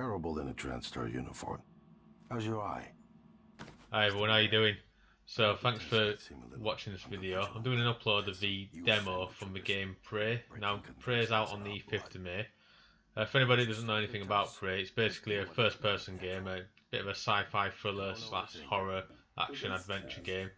terrible in a TranStar uniform. How's your eye? Hi everyone, how you doing? So thanks for watching this video. I'm doing an upload of the demo from the game Prey. Now Prey's out on the 5th of May. If anybody doesn't know anything about Prey, it's basically a first person game, a bit of a sci-fi thriller slash horror action adventure game.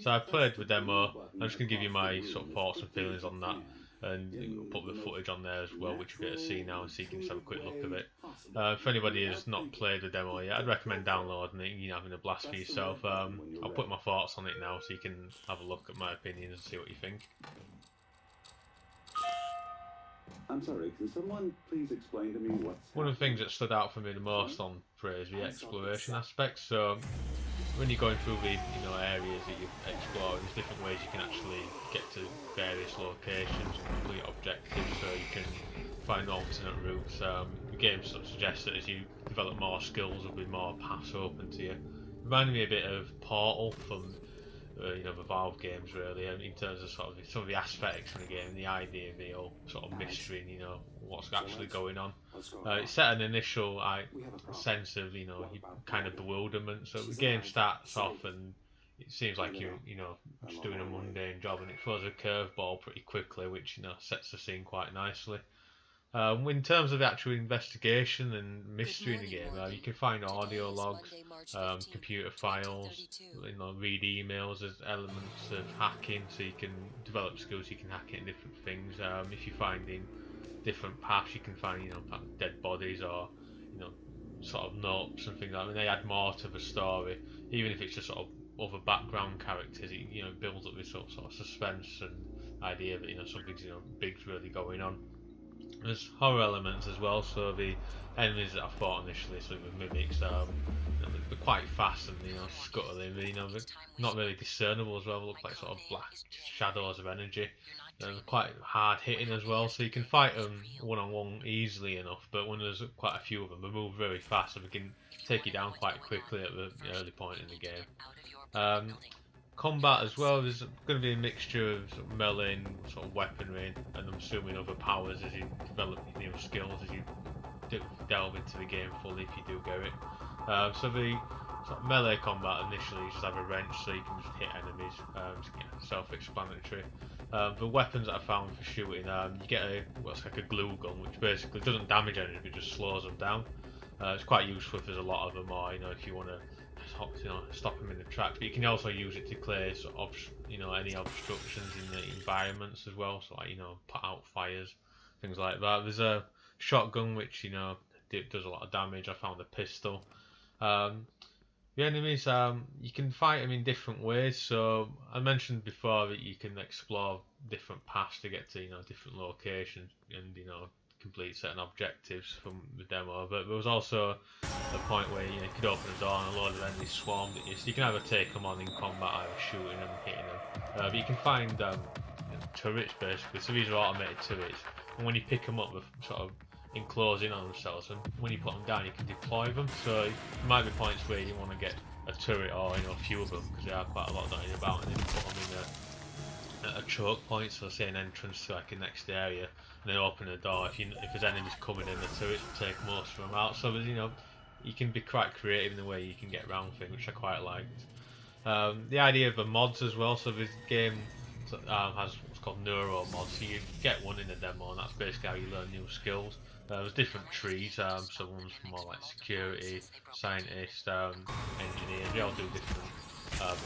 So I played the demo. I'm just going to give you my sort of thoughts and feelings on that, and put the footage on there as well, which you'll get to see now, so you can just have a quick look of it. If anybody has not played the demo yet, I'd recommend downloading it and having a blast for yourself. I'll put my thoughts on it now, so you can have a look at my opinions and see what you think. I'm sorry, can someone please explain to me what's One of the things that stood out for me the most on Prey is the exploration aspect. So when you're going through the areas that you explore, there's different ways you can actually get to various locations and complete objectives, so you can find alternate routes. The game sort of suggests that as you develop more skills, there'll be more paths open to you. Reminded me a bit of Portal from the Valve games, really, in terms of sort of some of the aspects of the game, the idea of the whole sort of mystery and what's actually going on. It set an initial sense of kind of bewilderment. So the game starts off and it seems like you're just doing a mundane job, and it throws a curveball pretty quickly, which sets the scene quite nicely. In terms of the actual investigation and mystery in the game, you can find audio logs, computer files, read emails. There's elements of hacking, so you can develop skills. You can hack it in different things. If you're finding different paths, you can find dead bodies or sort of notes and things like that. They add more to the story, even if it's just sort of other background characters. It builds up this sort of suspense and idea that something's big's really going on. There's horror elements as well, so the enemies that I fought initially, so the mimics, they're quite fast and scuttling, but they're not really discernible as well. They look like sort of black shadows of energy, and they're quite hard hitting as well, so you can fight them one on one easily enough, but when there's quite a few of them, they move very fast, so they can take you down quite quickly at the early point in the game. Combat as well, there's going to be a mixture of melee and sort of weaponry, and I'm assuming other powers as you develop skills as you delve into the game fully, if you do get it. So the sort of melee combat initially, you just have a wrench, so you can just hit enemies, self-explanatory. The weapons that I found for shooting, you get what's like a glue gun, which basically doesn't damage enemies, but just slows them down. It's quite useful if there's a lot of them, or if you want to stop them in the tracks, but you can also use it to clear any obstructions in the environments as well, so put out fires, things like that. There's a shotgun which does a lot of damage. I found a pistol. The enemies, you can fight them in different ways. So I mentioned before that you can explore different paths to get to different locations and complete certain objectives from the demo, but there was also a point where you could open a door and a load of enemies swarmed at you, so you can either take them on in combat, either shooting them, hitting them, but you can find turrets basically, so these are automated turrets, and when you pick them up they're sort of enclosed in on themselves, and when you put them down you can deploy them, so there might be points where you want to get a turret or a few of them, because there are quite a lot dotted about, and then put them in a choke point, so say an entrance to like a next area, and then open the door. If there's enemies coming in, the turrets will take most of them out. So there's, you can be quite creative in the way you can get around things, which I quite liked. The idea of the mods as well. So this game has what's called Neuro Mods. So you get one in the demo, and that's basically how you learn new skills. There's different trees. So one's more like security, scientist, engineer. They all do different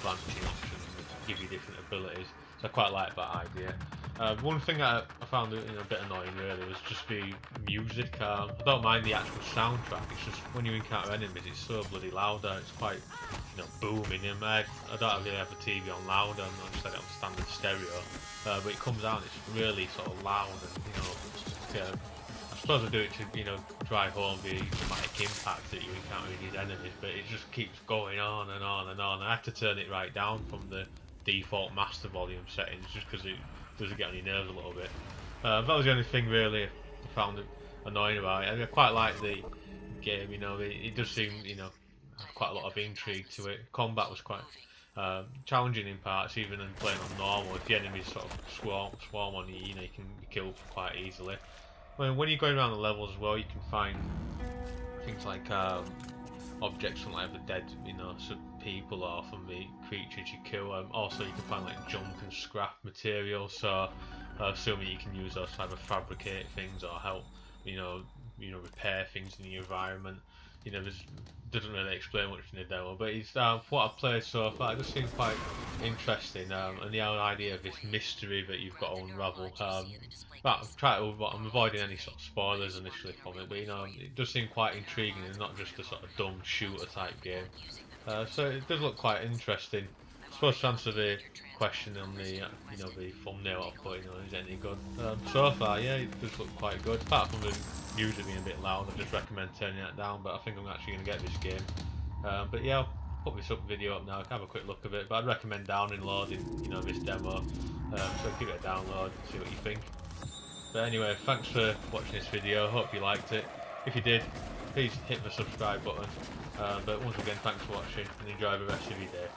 branching options, give you different abilities. So I quite like that idea. One thing that I found a bit annoying really was just the music. I don't mind the actual soundtrack, it's just when you encounter enemies it's so bloody loud, it's quite booming in my head. I don't really have a TV on loud, I just had it on standard stereo, but it comes out and it's really sort of loud, and I suppose I do it to drive home the dramatic impact that you encounter in these enemies, but it just keeps going on and on and on. I have to turn it right down from the default master volume settings just because it does get on your nerves a little bit. That was the only thing really I found annoying about it. I quite like the game, it does seem have quite a lot of intrigue to it. Combat was quite challenging in parts, even in playing on normal. If the enemies sort of swarm on you, you can be killed quite easily. When you're going around the levels as well, you can find things like objects from like the dead, you know, people or from the creatures you kill. Also, you can find like junk and scrap material, so assuming you can use those to either fabricate things or help, repair things in the environment. There's doesn't really explain much in the demo, but it's what I've played so far. It does seem quite interesting, and the whole idea of this mystery that you've got to unravel. I'm avoiding any sort of spoilers initially from it, but it does seem quite intriguing and not just a sort of dumb shooter type game. So it does look quite interesting. I suppose to answer the question on the thumbnail I put, is it any good? So far, yeah, it does look quite good. Apart from the music being a bit loud, I just recommend turning that down. But I think I'm actually going to get this game. But yeah, I'll put this video up now. Have a quick look at it. But I'd recommend downloading, this demo. So give it a download, see what you think. But anyway, thanks for watching this video. Hope you liked it. If you did, please hit the subscribe button. But once again, thanks for watching and enjoy the rest of your day.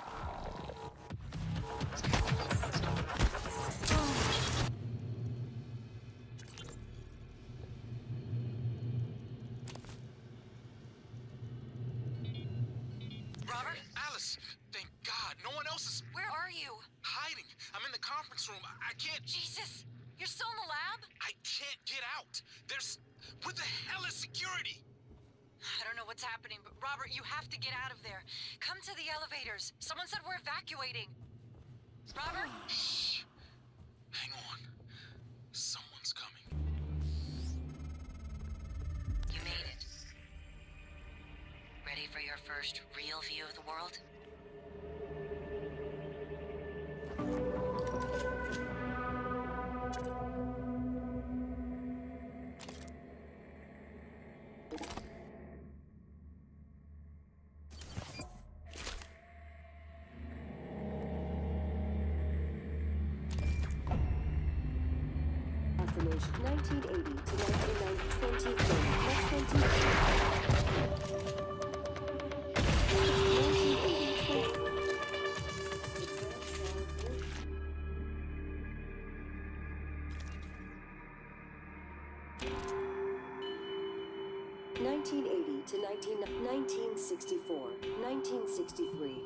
Robert? Alice! Thank God! No one else is... Where are you? hiding! I'm in the conference room. I can't... Jesus! You're still in the lab? I can't get out! There's... What the hell is security? I don't know what's happening, but Robert, you have to get out of there. Come to the elevators. Someone said we're evacuating. Robert? Shh. Hang on. Someone's coming. You made it. Ready for your first real view of the world? Assassination 1980 to 1990, 1980 to 1964, 1963.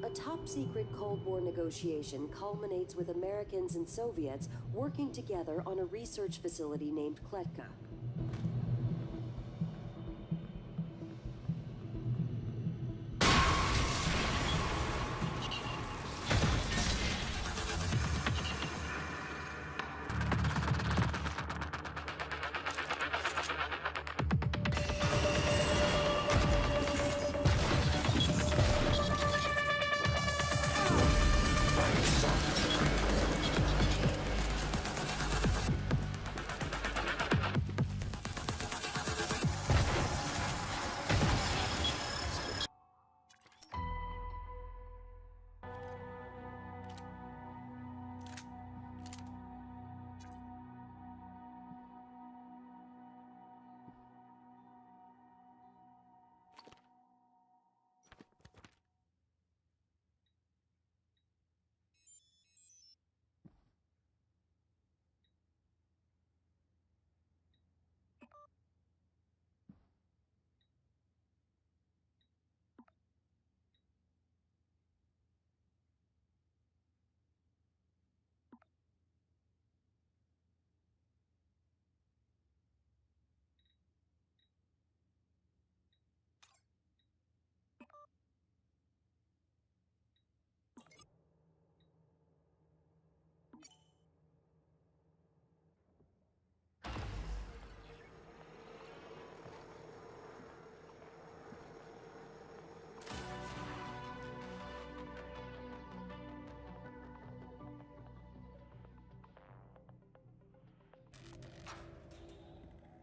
A top-secret Cold War negotiation culminates with Americans and Soviets working together on a research facility named Kletka.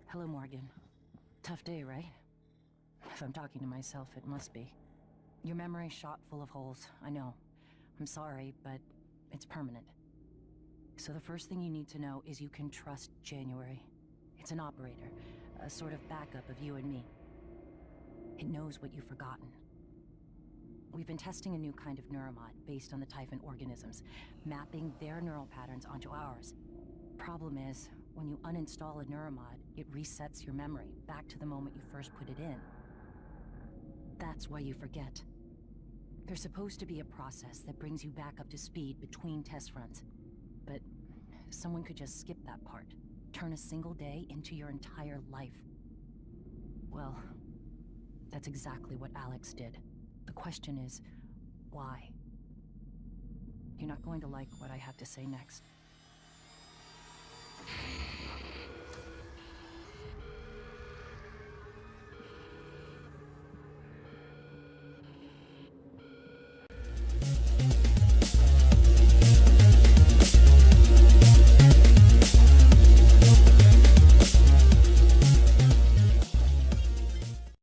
Hello, Morgan. Tough day, right? If I'm talking to myself, it must be. Your memory's shot full of holes, I know. I'm sorry, but it's permanent. So the first thing you need to know is you can trust January. It's an operator, a sort of backup of you and me. It knows what you've forgotten. We've been testing a new kind of neuromod based on the Typhon organisms, mapping their neural patterns onto ours. Problem is, when you uninstall a neuromod, it resets your memory back to the moment you first put it in. That's why you forget. There's supposed to be a process that brings you back up to speed between test runs. But someone could just skip that part. Turn a single day into your entire life. Well, that's exactly what Alex did. The question is, why? You're not going to like what I have to say next.